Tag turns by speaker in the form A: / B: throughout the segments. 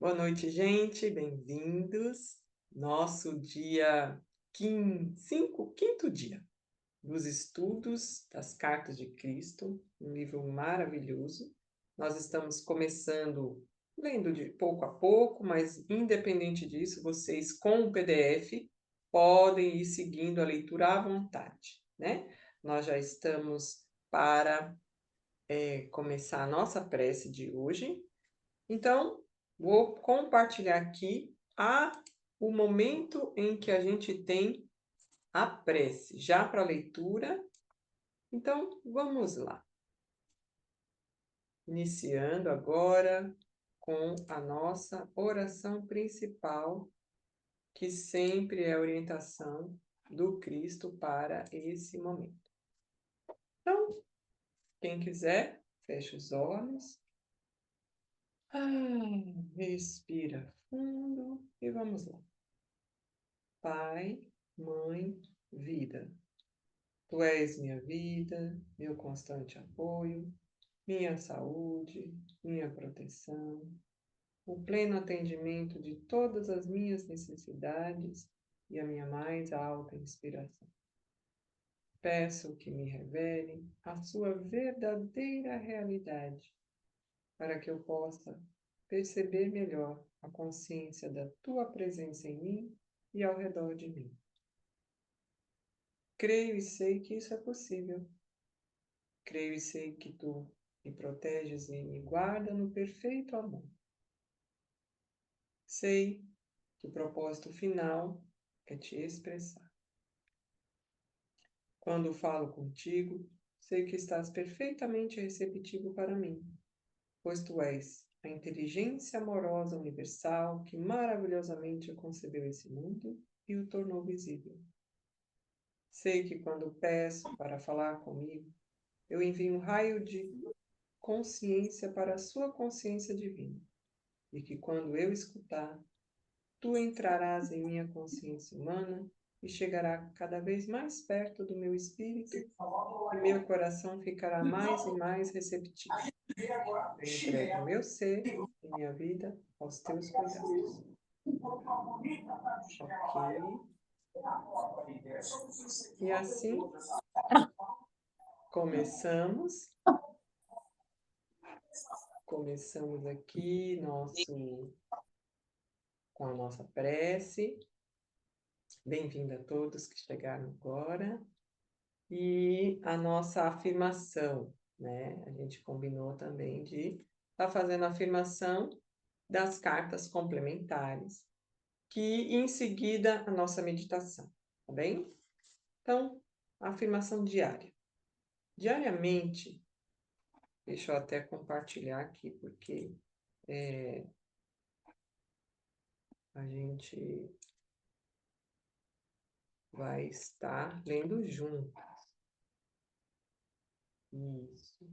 A: Boa noite, gente, bem-vindos. Nosso dia quinto dia dos estudos das Cartas de Cristo, um livro maravilhoso. Nós estamos começando lendo de pouco a pouco, mas independente disso, vocês com o PDF podem ir seguindo a leitura à vontade, né? Nós já estamos para começar a nossa prece de hoje. Então, vou compartilhar aqui o momento em que a gente tem a prece, já para leitura. Então, vamos lá. Iniciando agora com a nossa oração principal, que sempre é a orientação do Cristo para esse momento. Então, quem quiser, fecha os olhos. Respira fundo e vamos lá. Pai, Mãe, Vida. Tu és minha vida, meu constante apoio, minha saúde, minha proteção, o pleno atendimento de todas as minhas necessidades e a minha mais alta inspiração. Peço que me revele a sua verdadeira realidade, para que eu possa perceber melhor a consciência da tua presença em mim e ao redor de mim. Creio e sei que isso é possível. Creio e sei que tu me proteges e me guarda no perfeito amor. Sei que o propósito final é te expressar. Quando falo contigo, sei que estás perfeitamente receptivo para mim, pois tu és a inteligência amorosa universal que maravilhosamente concebeu esse mundo e o tornou visível. Sei que quando peço para falar comigo, eu envio um raio de consciência para a sua consciência divina, e que quando eu escutar, tu entrarás em minha consciência humana e chegará cada vez mais perto do meu espírito e meu coração ficará mais e mais receptivo. Eu entrego meu ser e minha vida aos teus cuidados. Ok. E assim começamos. Começamos aqui com a nossa prece. Bem-vindo a todos que chegaram agora. E a nossa afirmação, né? A gente combinou também de estar fazendo a afirmação das cartas complementares, que em seguida a nossa meditação, tá bem? Então, a afirmação diária. Diariamente, deixa eu até compartilhar aqui, porque a gente vai estar lendo junto. Isso.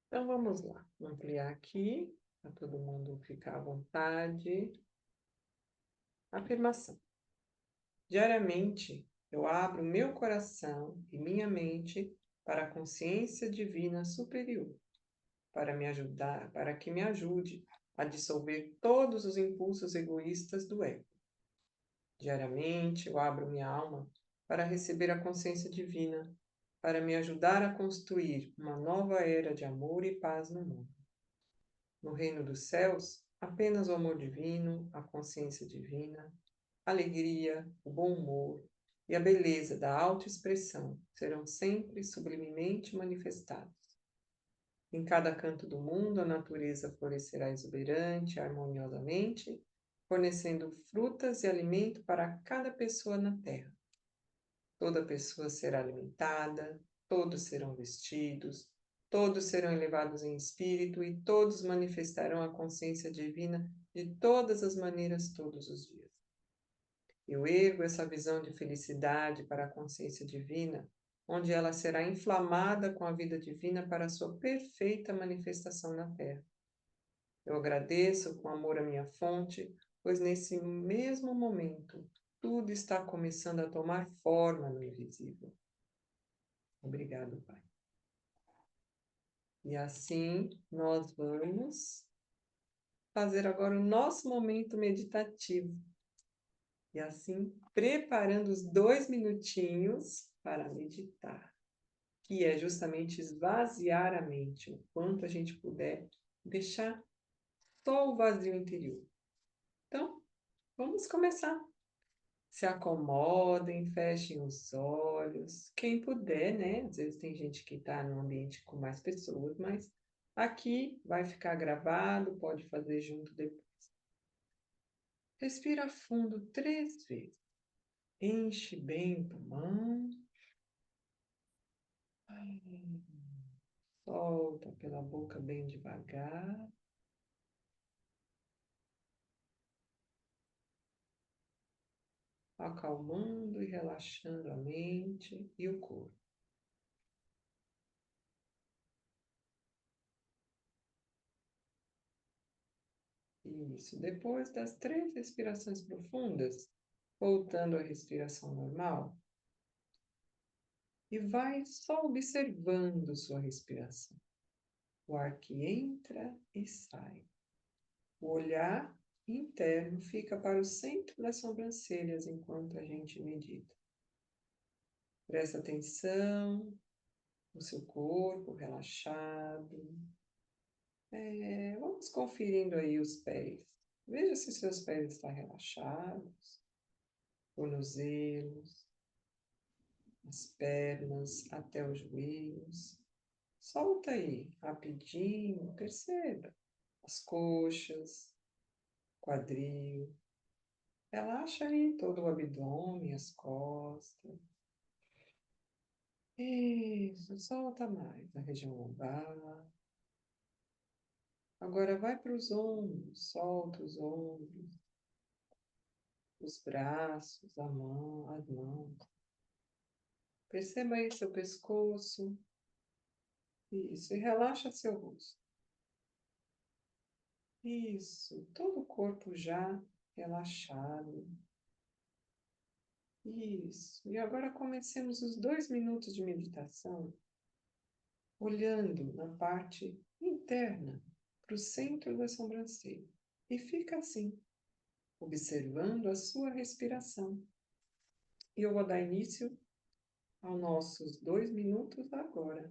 A: Então, vamos lá. Vou ampliar aqui, para todo mundo ficar à vontade. Afirmação. Diariamente, eu abro meu coração e minha mente para a consciência divina superior, para que me ajude a dissolver todos os impulsos egoístas do ego. Diariamente, eu abro minha alma para receber a consciência divina, para me ajudar a construir uma nova era de amor e paz no mundo. No reino dos céus, apenas o amor divino, a consciência divina, a alegria, o bom humor e a beleza da autoexpressão serão sempre sublimemente manifestados. Em cada canto do mundo, a natureza florescerá exuberante, harmoniosamente, fornecendo frutas e alimento para cada pessoa na terra. Toda pessoa será alimentada, todos serão vestidos, todos serão elevados em espírito e todos manifestarão a consciência divina de todas as maneiras todos os dias. Eu ergo essa visão de felicidade para a consciência divina, onde ela será inflamada com a vida divina para a sua perfeita manifestação na Terra. Eu agradeço com amor a minha fonte, pois nesse mesmo momento tudo está começando a tomar forma no invisível. Obrigado, Pai. E assim nós vamos fazer agora o nosso momento meditativo. E assim, preparando os 2 minutinhos para meditar, que é justamente esvaziar a mente, o quanto a gente puder deixar só o vazio interior. Então, vamos começar. Se acomodem, fechem os olhos. Quem puder, né? Às vezes tem gente que está num ambiente com mais pessoas, mas aqui vai ficar gravado, pode fazer junto depois. Respira fundo 3 vezes. Enche bem o pulmão. Solta pela boca bem devagar. Acalmando e relaxando a mente e o corpo. Isso. Depois das 3 respirações profundas, voltando à respiração normal, e vai só observando sua respiração. O ar que entra e sai. O olhar interno fica para o centro das sobrancelhas enquanto a gente medita. Presta atenção no seu corpo relaxado. Vamos conferindo aí os pés. Veja se seus pés estão relaxados, tornozelos, as pernas até os joelhos. Solta aí, rapidinho, perceba as coxas, quadril. Relaxa aí todo o abdômen, as costas. Isso, solta mais a região lombar. Agora vai para os ombros, solta os ombros, os braços, as mãos. Perceba aí seu pescoço. Isso, e relaxa seu rosto. Isso, todo o corpo já relaxado. Isso. E agora comecemos os 2 minutos de meditação olhando na parte interna, para o centro da sobrancelha. E fica assim, observando a sua respiração. E eu vou dar início aos nossos 2 minutos agora.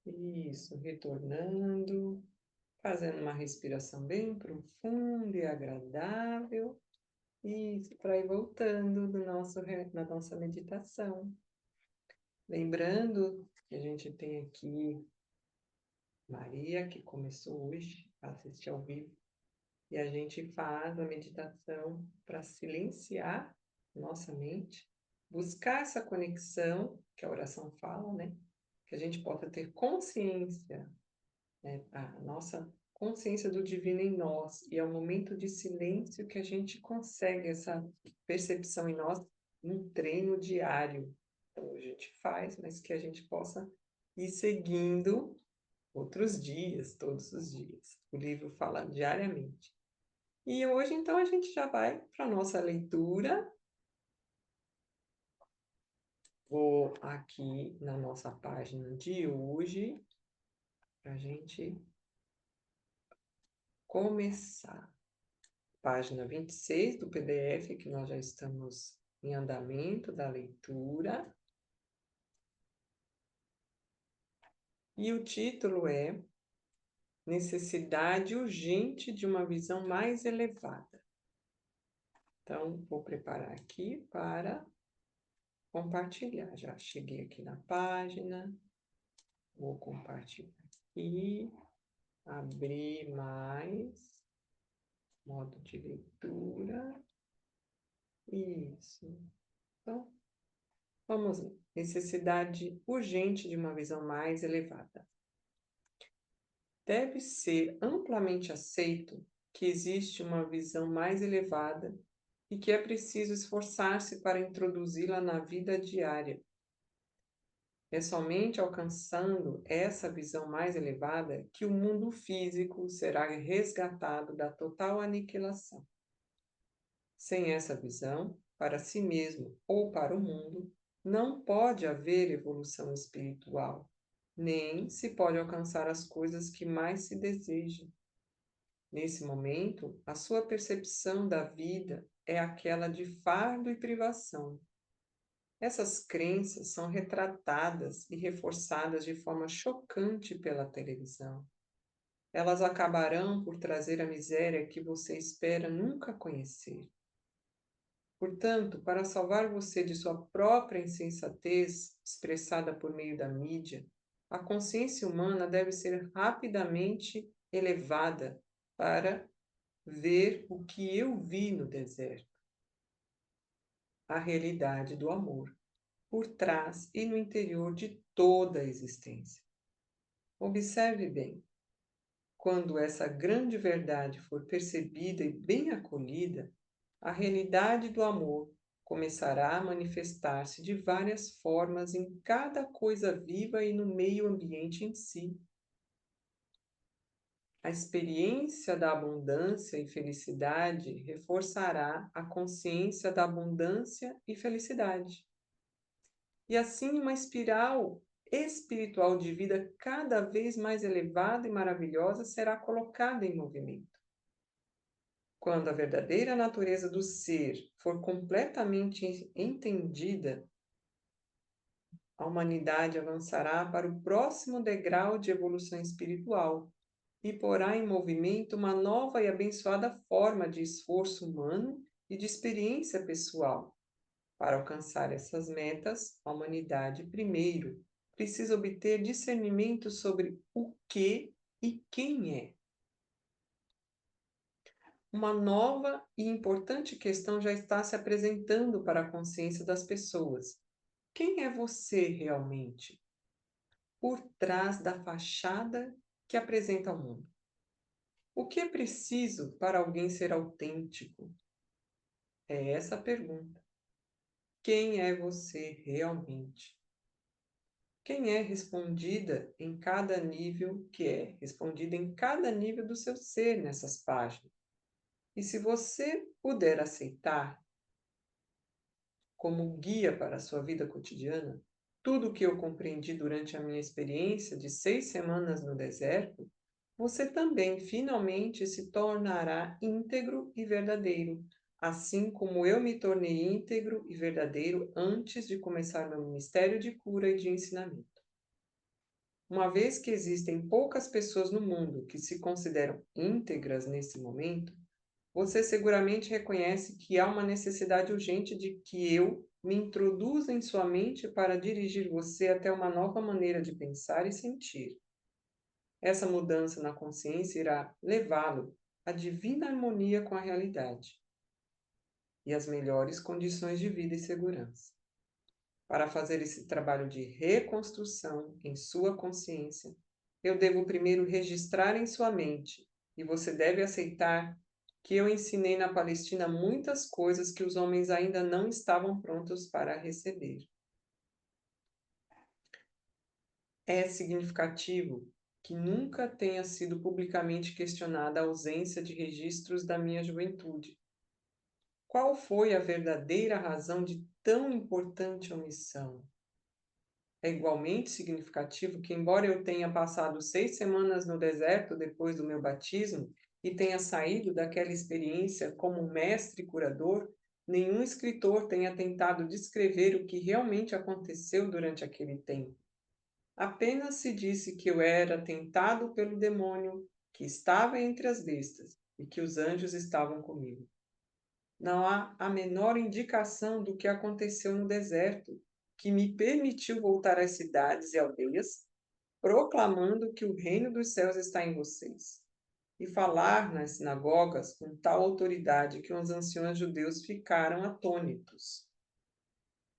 A: Isso, retornando, fazendo uma respiração bem profunda e agradável. Isso, para ir voltando da nossa meditação. Lembrando que a gente tem aqui Maria, que começou hoje a assistir ao vivo, e a gente faz a meditação para silenciar nossa mente, buscar essa conexão, que a oração fala, né? Que a gente possa ter consciência, né? A nossa consciência do divino em nós, e é o momento de silêncio que a gente consegue essa percepção em nós, um treino diário. Então, a gente faz, mas que a gente possa ir seguindo outros dias, todos os dias. O livro fala diariamente. E hoje, então, a gente já vai para a nossa leitura. Vou aqui na nossa página de hoje, para a gente começar. Página 26 do PDF, que nós já estamos em andamento da leitura. E o título é Necessidade Urgente de uma Visão Mais Elevada. Então, vou preparar aqui para compartilhar. Já cheguei aqui na página, vou compartilhar aqui, abrir mais, modo de leitura. Isso. Então, vamos lá. Necessidade urgente de uma visão mais elevada. Deve ser amplamente aceito que existe uma visão mais elevada e que é preciso esforçar-se para introduzi-la na vida diária. É somente alcançando essa visão mais elevada que o mundo físico será resgatado da total aniquilação. Sem essa visão, para si mesmo ou para o mundo, não pode haver evolução espiritual, nem se pode alcançar as coisas que mais se desejam. Nesse momento, a sua percepção da vida é aquela de fardo e privação. Essas crenças são retratadas e reforçadas de forma chocante pela televisão. Elas acabarão por trazer a miséria que você espera nunca conhecer. Portanto, para salvar você de sua própria insensatez, expressada por meio da mídia, a consciência humana deve ser rapidamente elevada para ver o que eu vi no deserto, a realidade do amor, por trás e no interior de toda a existência. Observe bem, quando essa grande verdade for percebida e bem acolhida, a realidade do amor começará a manifestar-se de várias formas em cada coisa viva e no meio ambiente em si. A experiência da abundância e felicidade reforçará a consciência da abundância e felicidade. E assim uma espiral espiritual de vida cada vez mais elevada e maravilhosa será colocada em movimento. Quando a verdadeira natureza do ser for completamente entendida, a humanidade avançará para o próximo degrau de evolução espiritual e porá em movimento uma nova e abençoada forma de esforço humano e de experiência pessoal. Para alcançar essas metas, a humanidade, primeiro, precisa obter discernimento sobre o que e quem é. Uma nova e importante questão já está se apresentando para a consciência das pessoas. Quem é você realmente? Por trás da fachada que apresenta ao mundo. O que é preciso para alguém ser autêntico? É essa a pergunta. Quem é você realmente? Quem é respondida em cada nível, que é respondida em cada nível do seu ser nessas páginas. E se você puder aceitar como guia para a sua vida cotidiana tudo o que eu compreendi durante a minha experiência de 6 semanas no deserto, você também finalmente se tornará íntegro e verdadeiro, assim como eu me tornei íntegro e verdadeiro antes de começar meu ministério de cura e de ensinamento. Uma vez que existem poucas pessoas no mundo que se consideram íntegras nesse momento, você seguramente reconhece que há uma necessidade urgente de que eu me introduza em sua mente para dirigir você até uma nova maneira de pensar e sentir. Essa mudança na consciência irá levá-lo à divina harmonia com a realidade e às melhores condições de vida e segurança. Para fazer esse trabalho de reconstrução em sua consciência, eu devo primeiro registrar em sua mente, e você deve aceitar que eu ensinei na Palestina muitas coisas que os homens ainda não estavam prontos para receber. É significativo que nunca tenha sido publicamente questionada a ausência de registros da minha juventude. Qual foi a verdadeira razão de tão importante omissão? É igualmente significativo que, embora eu tenha passado 6 semanas no deserto depois do meu batismo e tenha saído daquela experiência como mestre curador, nenhum escritor tenha tentado descrever o que realmente aconteceu durante aquele tempo. Apenas se disse que eu era tentado pelo demônio que estava entre as bestas e que os anjos estavam comigo. Não há a menor indicação do que aconteceu no deserto, que me permitiu voltar às cidades e aldeias, proclamando que o reino dos céus está em vocês, e falar nas sinagogas com tal autoridade que os anciãos judeus ficaram atônitos.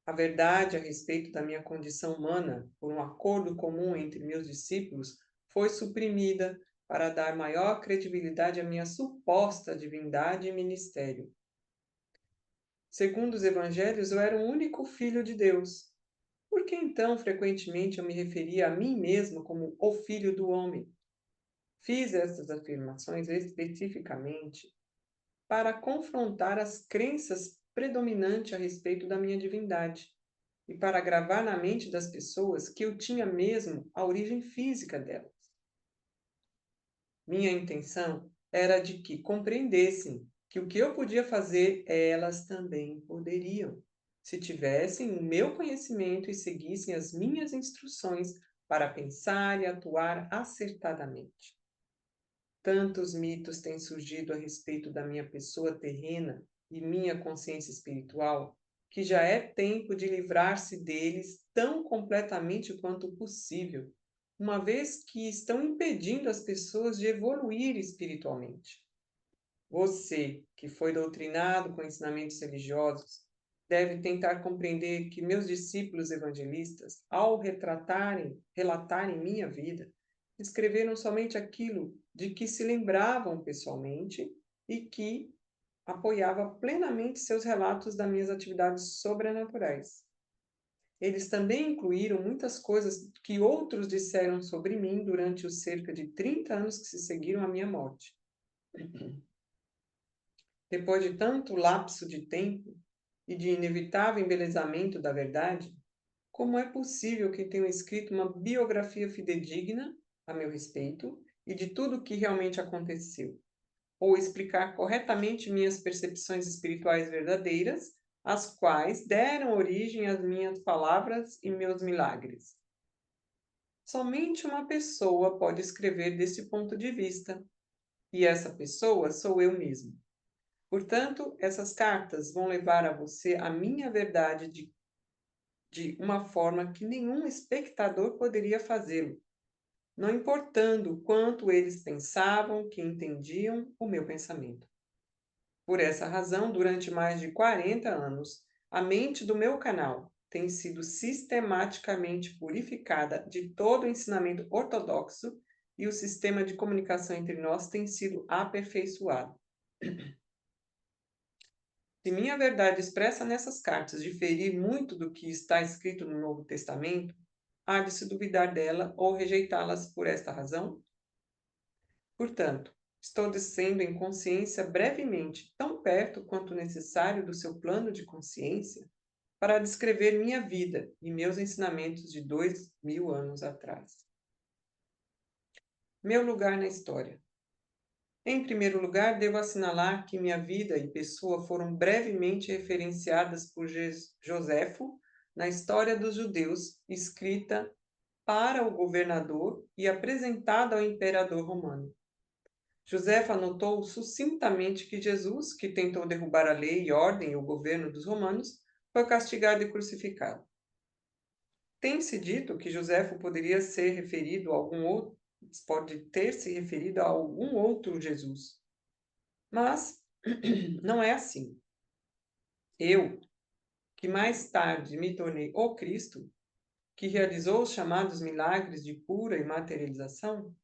A: A verdade a respeito da minha condição humana, por um acordo comum entre meus discípulos, foi suprimida para dar maior credibilidade à minha suposta divindade e ministério. Segundo os evangelhos, eu era o único filho de Deus. Por que então, frequentemente, eu me referia a mim mesmo como o filho do homem? Fiz essas afirmações especificamente para confrontar as crenças predominantes a respeito da minha divindade e para gravar na mente das pessoas que eu tinha mesmo a origem física delas. Minha intenção era de que compreendessem que o que eu podia fazer, elas também poderiam, se tivessem o meu conhecimento e seguissem as minhas instruções para pensar e atuar acertadamente. Tantos mitos têm surgido a respeito da minha pessoa terrena e minha consciência espiritual, que já é tempo de livrar-se deles tão completamente quanto possível, uma vez que estão impedindo as pessoas de evoluir espiritualmente. Você, que foi doutrinado com ensinamentos religiosos, deve tentar compreender que meus discípulos evangelistas, ao relatarem minha vida, escreveram somente aquilo de que se lembravam pessoalmente e que apoiava plenamente seus relatos das minhas atividades sobrenaturais. Eles também incluíram muitas coisas que outros disseram sobre mim durante os cerca de 30 anos que se seguiram à minha morte. Depois de tanto lapso de tempo e de inevitável embelezamento da verdade, como é possível que tenham escrito uma biografia fidedigna a meu respeito e de tudo o que realmente aconteceu? Ou explicar corretamente minhas percepções espirituais verdadeiras, as quais deram origem às minhas palavras e meus milagres? Somente uma pessoa pode escrever desse ponto de vista, e essa pessoa sou eu mesmo. Portanto, essas cartas vão levar a você a minha verdade de uma forma que nenhum espectador poderia fazê-lo, não importando o quanto eles pensavam que entendiam o meu pensamento. Por essa razão, durante mais de 40 anos, a mente do meu canal tem sido sistematicamente purificada de todo o ensinamento ortodoxo e o sistema de comunicação entre nós tem sido aperfeiçoado. Se minha verdade expressa nessas cartas diferir muito do que está escrito no Novo Testamento, há de se duvidar dela ou rejeitá-las por esta razão? Portanto, estou descendo em consciência brevemente, tão perto quanto necessário do seu plano de consciência, para descrever minha vida e meus ensinamentos de 2000 anos atrás. Meu lugar na história. Em primeiro lugar, devo assinalar que minha vida e pessoa foram brevemente referenciadas por Joséfo na História dos Judeus, escrita para o governador e apresentada ao imperador romano. Josefa anotou sucintamente que Jesus, que tentou derrubar a lei e ordem e o governo dos romanos, foi castigado e crucificado. Tem-se dito que Joséfo poderia ser referido a algum outro, pode ter se referido a algum outro Jesus. Mas não é assim. Eu, que mais tarde me tornei o Cristo, que realizou os chamados milagres de cura e materialização,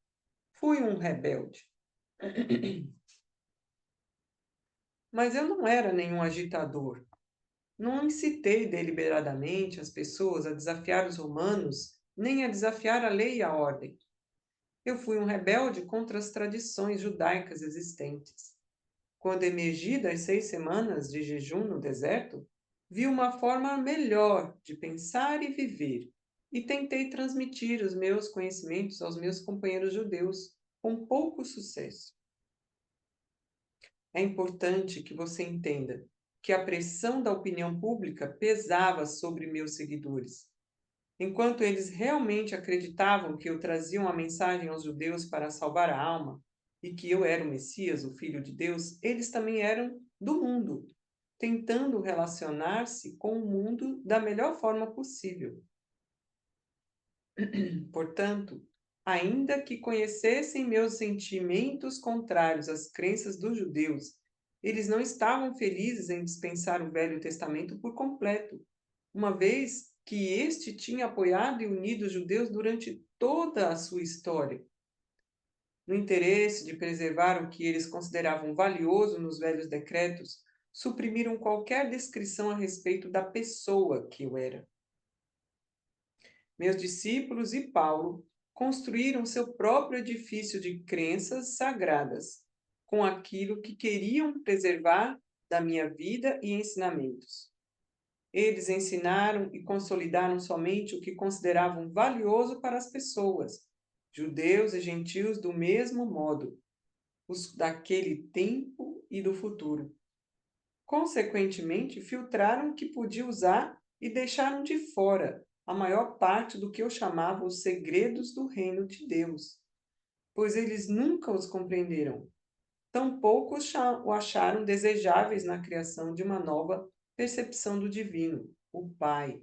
A: fui um rebelde. Mas eu não era nenhum agitador. Não incitei deliberadamente as pessoas a desafiar os romanos, nem a desafiar a lei e a ordem. Eu fui um rebelde contra as tradições judaicas existentes. Quando emergi das 6 semanas de jejum no deserto, vi uma forma melhor de pensar e viver, e tentei transmitir os meus conhecimentos aos meus companheiros judeus, com pouco sucesso. É importante que você entenda que a pressão da opinião pública pesava sobre meus seguidores. Enquanto eles realmente acreditavam que eu trazia uma mensagem aos judeus para salvar a alma e que eu era o Messias, o Filho de Deus, eles também eram do mundo, tentando relacionar-se com o mundo da melhor forma possível. Portanto, ainda que conhecessem meus sentimentos contrários às crenças dos judeus, eles não estavam felizes em dispensar o Velho Testamento por completo, uma vez que este tinha apoiado e unido os judeus durante toda a sua história. No interesse de preservar o que eles consideravam valioso nos velhos decretos, suprimiram qualquer descrição a respeito da pessoa que eu era. Meus discípulos e Paulo construíram seu próprio edifício de crenças sagradas, com aquilo que queriam preservar da minha vida e ensinamentos. Eles ensinaram e consolidaram somente o que consideravam valioso para as pessoas, judeus e gentios do mesmo modo, os daquele tempo e do futuro. Consequentemente, filtraram o que podia usar e deixaram de fora a maior parte do que eu chamava os segredos do reino de Deus, pois eles nunca os compreenderam. Tampouco o acharam desejáveis na criação de uma nova percepção do divino, o Pai.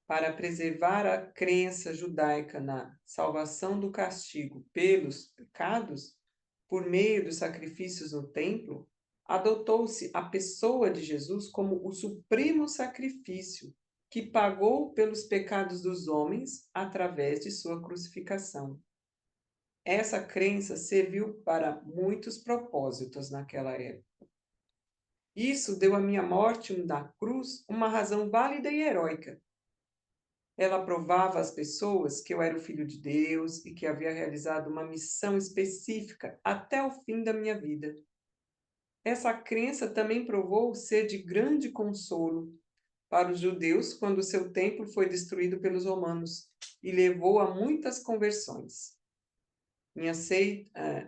A: Para preservar a crença judaica na salvação do castigo pelos pecados, por meio dos sacrifícios no templo, adotou-se a pessoa de Jesus como o supremo sacrifício que pagou pelos pecados dos homens através de sua crucificação. Essa crença serviu para muitos propósitos naquela época. Isso deu à minha morte na cruz uma razão válida e heróica. Ela provava às pessoas que eu era o Filho de Deus e que havia realizado uma missão específica até o fim da minha vida. Essa crença também provou ser de grande consolo para os judeus quando seu templo foi destruído pelos romanos e levou a muitas conversões.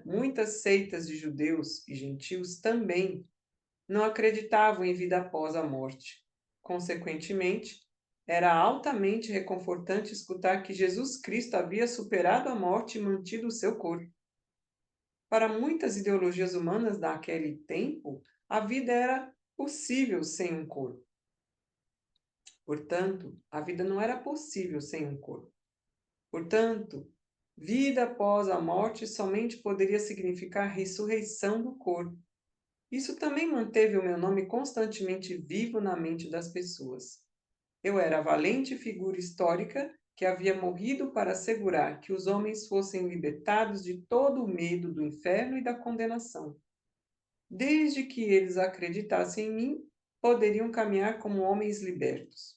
A: Muitas seitas de judeus e gentios também não acreditavam em vida após a morte. Consequentemente, era altamente reconfortante escutar que Jesus Cristo havia superado a morte e mantido o seu corpo. Para muitas ideologias humanas daquele tempo, a vida era possível sem um corpo. Portanto, a vida não era possível sem um corpo. Portanto, vida após a morte somente poderia significar ressurreição do corpo. Isso também manteve o meu nome constantemente vivo na mente das pessoas. Eu era a valente figura histórica que havia morrido para assegurar que os homens fossem libertados de todo o medo do inferno e da condenação. Desde que eles acreditassem em mim, poderiam caminhar como homens libertos.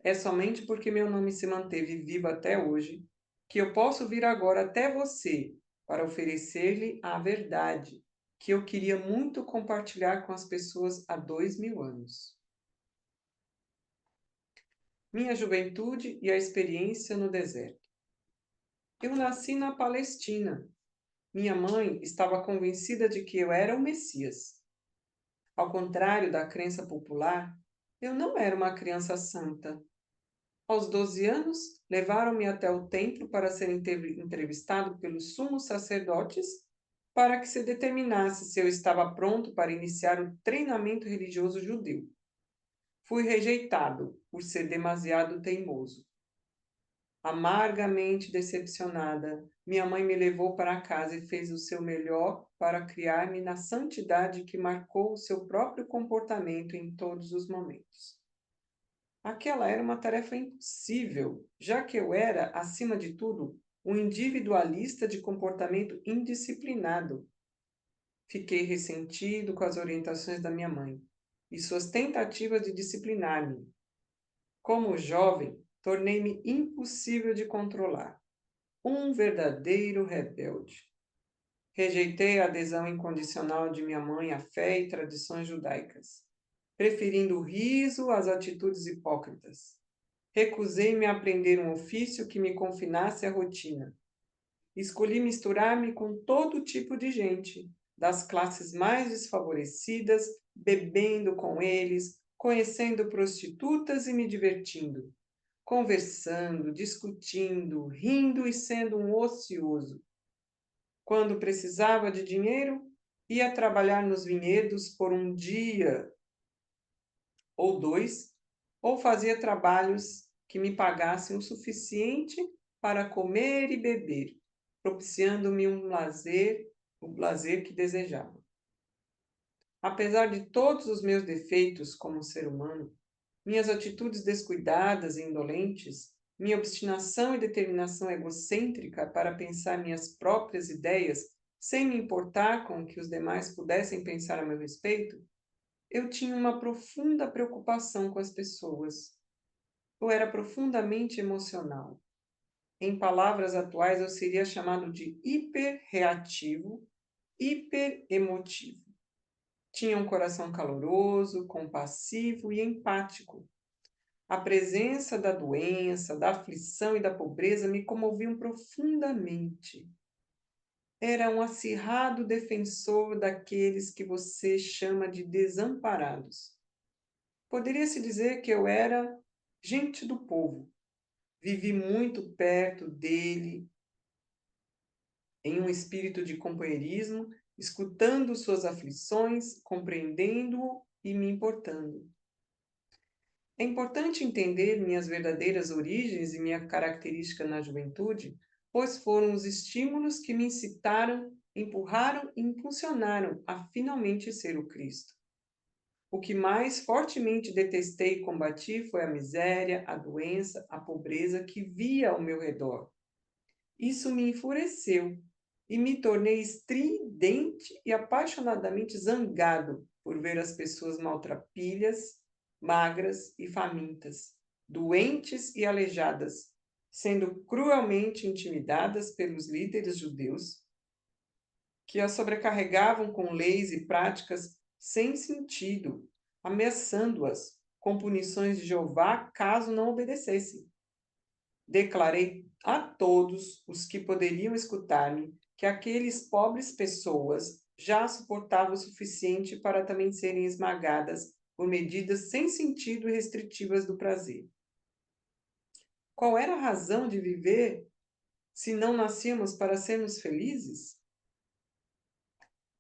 A: É somente porque meu nome se manteve vivo até hoje que eu posso vir agora até você para oferecer-lhe a verdade que eu queria muito compartilhar com as pessoas há 2000 anos. Minha juventude e a experiência no deserto. Eu nasci na Palestina. Minha mãe estava convencida de que eu era o Messias. Ao contrário da crença popular, eu não era uma criança santa. Aos 12 anos, levaram-me até o templo para ser entrevistado pelos sumos sacerdotes para que se determinasse se eu estava pronto para iniciar o treinamento religioso judeu. Fui rejeitado por ser demasiado teimoso. Amargamente decepcionada, minha mãe me levou para casa e fez o seu melhor para criar-me na santidade que marcou o seu próprio comportamento em todos os momentos. Aquela era uma tarefa impossível, já que eu era, acima de tudo, um individualista de comportamento indisciplinado. Fiquei ressentido com as orientações da minha mãe e suas tentativas de disciplinar-me. Como jovem, tornei-me impossível de controlar. Um verdadeiro rebelde. Rejeitei a adesão incondicional de minha mãe à fé e tradições judaicas, preferindo o riso às atitudes hipócritas. Recusei-me a aprender um ofício que me confinasse à rotina. Escolhi misturar-me com todo tipo de gente, das classes mais desfavorecidas, bebendo com eles, conhecendo prostitutas e me divertindo, conversando, discutindo, rindo e sendo um ocioso. Quando precisava de dinheiro, ia trabalhar nos vinhedos por um dia ou dois, ou fazia trabalhos que me pagassem o suficiente para comer e beber, propiciando-me o lazer que desejava. Apesar de todos os meus defeitos como ser humano, minhas atitudes descuidadas e indolentes, minha obstinação e determinação egocêntrica para pensar minhas próprias ideias sem me importar com o que os demais pudessem pensar a meu respeito, eu tinha uma profunda preocupação com as pessoas. Eu era profundamente emocional. Em palavras atuais, eu seria chamado de hiperreativo, hiperemotivo. Tinha um coração caloroso, compassivo e empático. A presença da doença, da aflição e da pobreza me comoviam profundamente. Era um acirrado defensor daqueles que você chama de desamparados. Poderia-se dizer que eu era gente do povo. Vivi muito perto dele, em um espírito de companheirismo, escutando suas aflições, compreendendo-o e me importando. É importante entender minhas verdadeiras origens e minha característica na juventude, pois foram os estímulos que me incitaram, empurraram e impulsionaram a finalmente ser o Cristo. O que mais fortemente detestei e combati foi a miséria, a doença, a pobreza que via ao meu redor. Isso me enfureceu e me tornei estridente e apaixonadamente zangado por ver as pessoas maltrapilhas, magras e famintas, doentes e aleijadas, sendo cruelmente intimidadas pelos líderes judeus, que as sobrecarregavam com leis e práticas sem sentido, ameaçando-as com punições de Jeová caso não obedecessem. Declarei a todos os que poderiam escutar-me que aqueles pobres pessoas já suportavam o suficiente para também serem esmagadas por medidas sem sentido e restritivas do prazer. Qual era a razão de viver se não nascíamos para sermos felizes?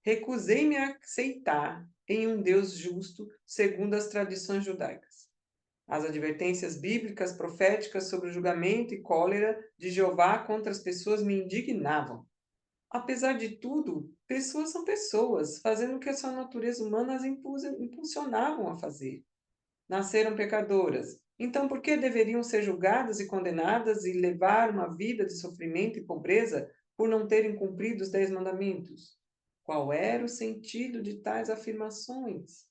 A: Recusei-me a aceitar em um Deus justo segundo as tradições judaicas. As advertências bíblicas proféticas sobre o julgamento e cólera de Jeová contra as pessoas me indignavam. Apesar de tudo, pessoas são pessoas, fazendo o que a sua natureza humana as impulsionavam a fazer. Nasceram pecadoras. Então, por que deveriam ser julgadas e condenadas e levar uma vida de sofrimento e pobreza por não terem cumprido os 10 mandamentos? Qual era o sentido de tais afirmações?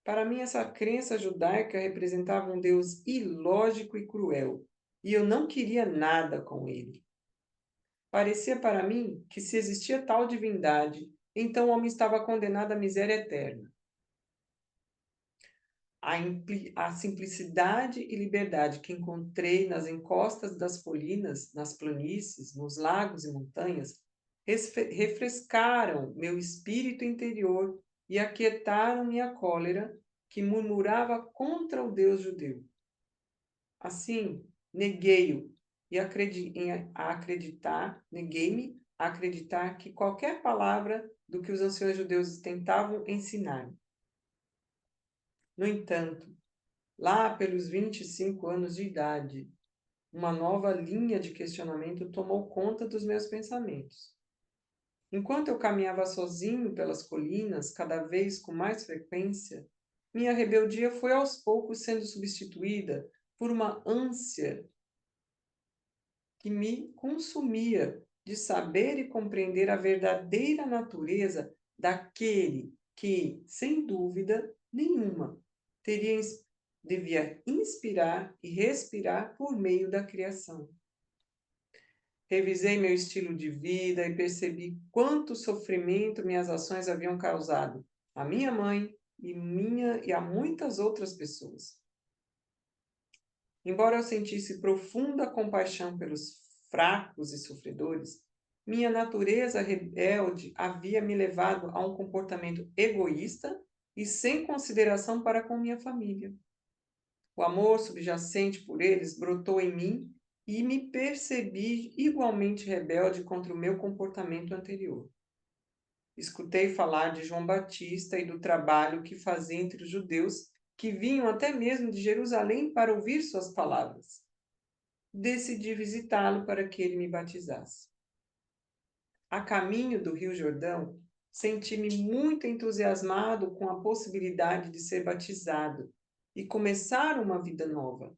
A: Para mim, essa crença judaica representava um Deus ilógico e cruel, e eu não queria nada com ele. Parecia para mim que se existia tal divindade, então o homem estava condenado à miséria eterna. A simplicidade e liberdade que encontrei nas encostas das colinas, nas planícies, nos lagos e montanhas, refrescaram meu espírito interior e aquietaram minha cólera, que murmurava contra o Deus judeu. Assim, neguei-o e neguei-me a acreditar que qualquer palavra do que os anciões judeus tentavam ensinar. No entanto, lá pelos 25 anos de idade, uma nova linha de questionamento tomou conta dos meus pensamentos. Enquanto eu caminhava sozinho pelas colinas, cada vez com mais frequência, minha rebeldia foi aos poucos sendo substituída por uma ânsia que me consumia de saber e compreender a verdadeira natureza daquele que, sem dúvida nenhuma, teria, devia inspirar e respirar por meio da criação. Revisei meu estilo de vida e percebi quanto sofrimento minhas ações haviam causado à minha mãe e a muitas outras pessoas. Embora eu sentisse profunda compaixão pelos fracos e sofredores, minha natureza rebelde havia me levado a um comportamento egoísta e sem consideração para com minha família. O amor subjacente por eles brotou em mim e me percebi igualmente rebelde contra o meu comportamento anterior. Escutei falar de João Batista e do trabalho que fazia entre os judeus que vinham até mesmo de Jerusalém para ouvir suas palavras. Decidi visitá-lo para que ele me batizasse. A caminho do Rio Jordão, senti-me muito entusiasmado com a possibilidade de ser batizado e começar uma vida nova.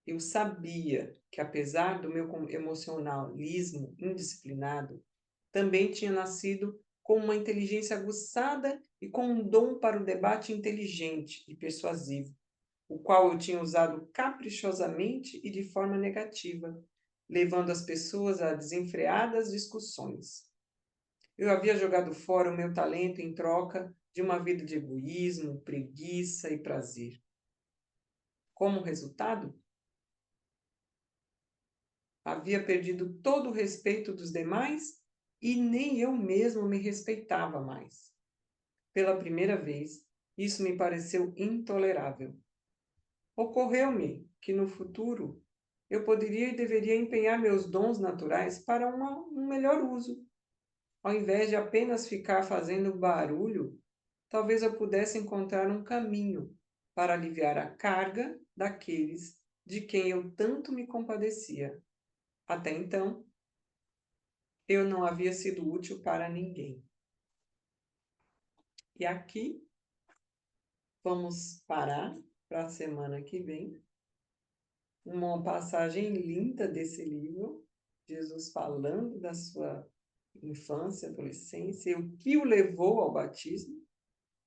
A: Eu sabia que, apesar do meu emocionalismo indisciplinado, também tinha nascido com uma inteligência aguçada e com um dom para o debate inteligente e persuasivo, o qual eu tinha usado caprichosamente e de forma negativa, levando as pessoas a desenfreadas discussões. Eu havia jogado fora o meu talento em troca de uma vida de egoísmo, preguiça e prazer. Como resultado, havia perdido todo o respeito dos demais e nem eu mesmo me respeitava mais. Pela primeira vez, isso me pareceu intolerável. Ocorreu-me que no futuro eu poderia e deveria empenhar meus dons naturais para um melhor uso. Ao invés de apenas ficar fazendo barulho, talvez eu pudesse encontrar um caminho para aliviar a carga daqueles de quem eu tanto me compadecia. Até então, eu não havia sido útil para ninguém. E aqui vamos parar para a semana que vem. Uma passagem linda desse livro, Jesus falando da sua infância, adolescência, e o que o levou ao batismo.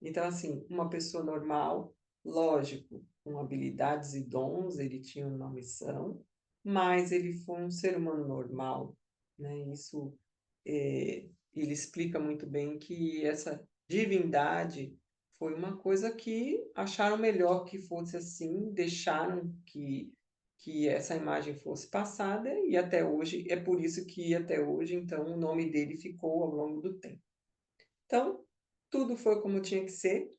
A: Então, assim, uma pessoa normal, lógico, com habilidades e dons, ele tinha uma missão, mas ele foi um ser humano normal, né? Isso, ele explica muito bem que essa divindade foi uma coisa que acharam melhor que fosse assim, deixaram que essa imagem fosse passada e até hoje, é por isso que até hoje, então, o nome dele ficou ao longo do tempo. Então, tudo foi como tinha que ser,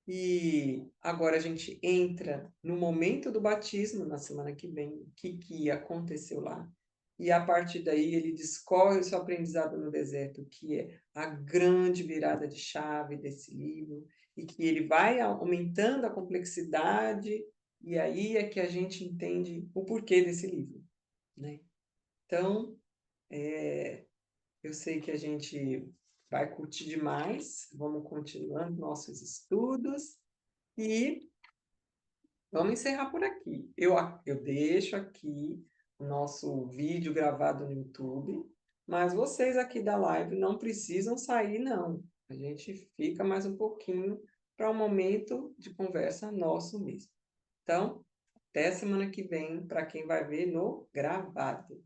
A: e agora a gente entra no momento do batismo, na semana que vem, o que aconteceu lá. E a partir daí ele discorre o seu aprendizado no deserto, que é a grande virada de chave desse livro, e que ele vai aumentando a complexidade, e aí é que a gente entende o porquê desse livro, né? Então, eu sei que a gente vai curtir demais, vamos continuando nossos estudos, e vamos encerrar por aqui. Eu deixo aqui o nosso vídeo gravado no YouTube, mas vocês aqui da live não precisam sair, não. A gente fica mais um pouquinho para um momento de conversa nosso mesmo. Então, até semana que vem, para quem vai ver no gravado.